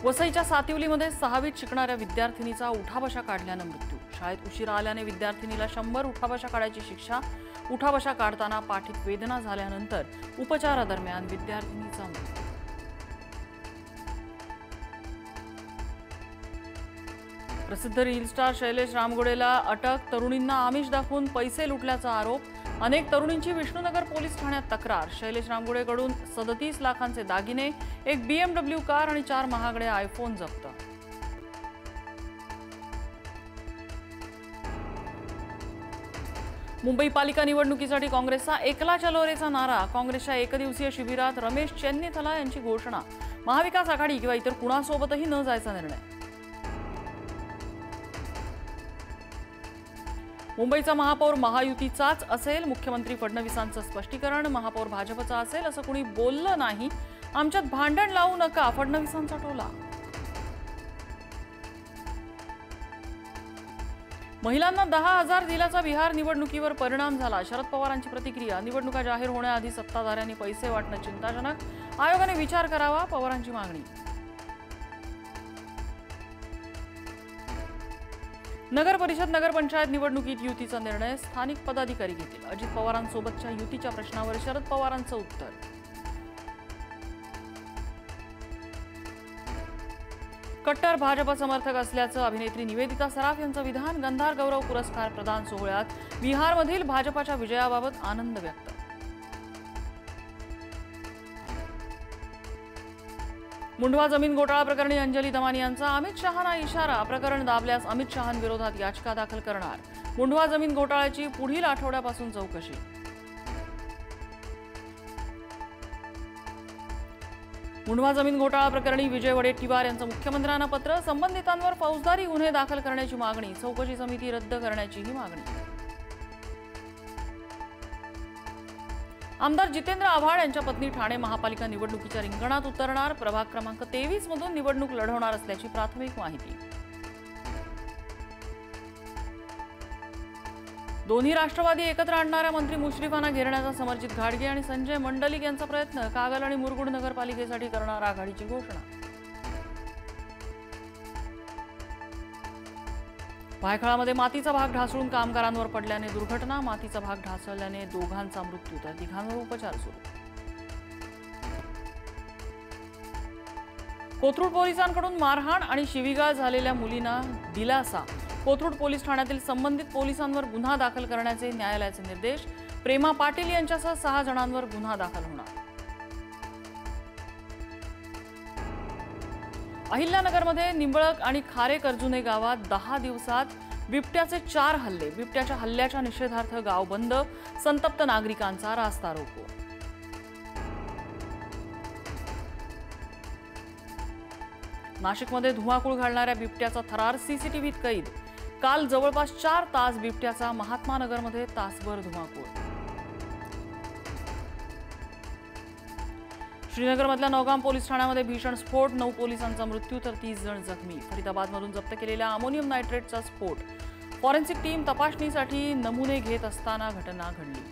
वसईच्या सातिवलीमध्ये 6वीत शिकणाऱ्या विद्यार्थिनीचा उठाबशा काढल्याने मृत्यू। शाळेत उशिरा आल्याने विद्यार्थिनीला 100 उठाबशा काढायची शिक्षा। उठाबशा काढताना पाठीत वेदना झाल्यानंतर उपचारादरम्यान विद्यार्थिनीचा मृत्यू। प्रसिद्ध रील स्टार शैलेश रामगोडेला अटक। तरुणींना आमिष दाखवून पैसे लुटल्याचा आरोप। अनेक तरुणींची विष्णुनगर पोलीस ठाण्यात तक्रार। शैलेश रामगोडेकडून 37 लाखांचे दागिने, एक BMW कार आणि 4 महागडे आयफोन जप्त। मुंबई पालिका निवडणुकीसाठी काँग्रेसचा एकला चलो रेचा नारा। काँग्रेसच्या एकदिवसीय शिबिरात रमेश चेन्नीथला यांची घोषणा। महाविकास आघाडी किंवा इतर कुणासोबतही न जायचा निर्णय। मुंबईचा महापौर महायुतीचाच असेल। मुख्यमंत्री फडणवीसांचं स्पष्टीकरण। महापौर भाजपचा असेल असं कुणी बोललं नाही। आमच्यात भांडण लावू नका, फडणवीसांचा टोला। महिलांना 10,000 दिल्याचा बिहार निवडणुकीवर परिणाम झाला। शरद पवारांची प्रतिक्रिया। निवडणुका जाहीर होण्याआधी सत्ताधाऱ्यांनी पैसे वाटणं चिंताजनक। आयोगाने विचार करावा, पवारांची मागणी। नगर परिषद नगरपंचायत निवडणुकीत युतीचा निर्णय स्थानिक पदाधिकारी घेतील। अजित पवारांसोबतच्या युतीच्या प्रश्नावर शरद पवारांचं उत्तर। कट्टर भाजप समर्थक असल्याचं अभिनेत्री निवेदिता सराफ यांचं विधान। गंधार गौरव पुरस्कार प्रदान सोहळ्यात बिहारमधील भाजपाच्या विजयाबाबत आनंद व्यक्त। मुंढवा जमीन घोटाळा प्रकरणी अंजली दमानी यांचा अमित शहांना इशारा। प्रकरण दाबल्यास अमित शहांविरोधात याचिका दाखल करणार। मुंढवा जमीन घोटाळ्याची पुढील आठवड्यापासून चौकशी। मुंढवा जमीन घोटाळा प्रकरणी विजय वडेट्टीवार यांचं मुख्यमंत्र्यांना पत्र। संबंधितांवर फौजदारी गुन्हे दाखल करण्याची मागणी। चौकशी समिती रद्द करण्याचीही मागणी। आमदार जितेंद्र आव्हाड यांच्या पत्नी ठाणे महापालिका निवडणुकीच्या रिंगणात उतरणार। प्रभाग क्रमांक 23 मधून निवडणूक लढवणार असल्याची प्राथमिक माहिती। दोन्ही राष्ट्रवादी एकत्र आणणाऱ्या मंत्री मुश्रीफांना घेरण्याचा समर्जित घाडगे आणि संजय मंडलिक यांचा प्रयत्न। कागल आणि मुरगुड नगरपालिकेसाठी करणार आघाडीची घोषणा। भायखळामध्ये मातीचा भाग ढासळून कामगारांवर पडल्याने दुर्घटना। मातीचा भाग ढासळल्याने दोघांचा मृत्यू तर तिघांवर उपचार सुरू। कोथरूड पोलिसांकडून मारहाण आणि शिवीगाळ झालेल्या मुलींना दिलासा। कोथरूड पोलीस ठाण्यातील संबंधित पोलिसांवर गुन्हा दाखल करण्याचे न्यायालयाचे निर्देश। प्रेमा पाटील यांच्यासह 6 जणांवर गुन्हा दाखल होणार। अहिल्यानगरमध्ये निंबळक आणि खारे कर्जुने गावात 10 दिवसात बिबट्याचे 4 हल्ले। बिबट्याच्या हल्ल्याच्या निषेधार्थ गाव बंद। संतप्त नागरिकांचा रास्ता रोको। नाशिकमध्ये धुमाकूळ घालणाऱ्या बिबट्याचा थरार सीसीटीव्हीत कैद। काल जवळपास 4 तास बिबट्याचा महात्मानगरमध्ये तासभर धुमाकूळ। श्रीनगरमधल्या नौगाम पोलीस ठाण्यामध्ये भीषण स्फोट। 9 पोलिसांचा मृत्यू तर 30 जण जखमी। फरीदाबादमधून जप्त केलेल्या अमोनियम नायट्रेटचा स्फोट। फॉरेन्सिक टीम तपासणीसाठी नमुने घेत असताना घटना घडली।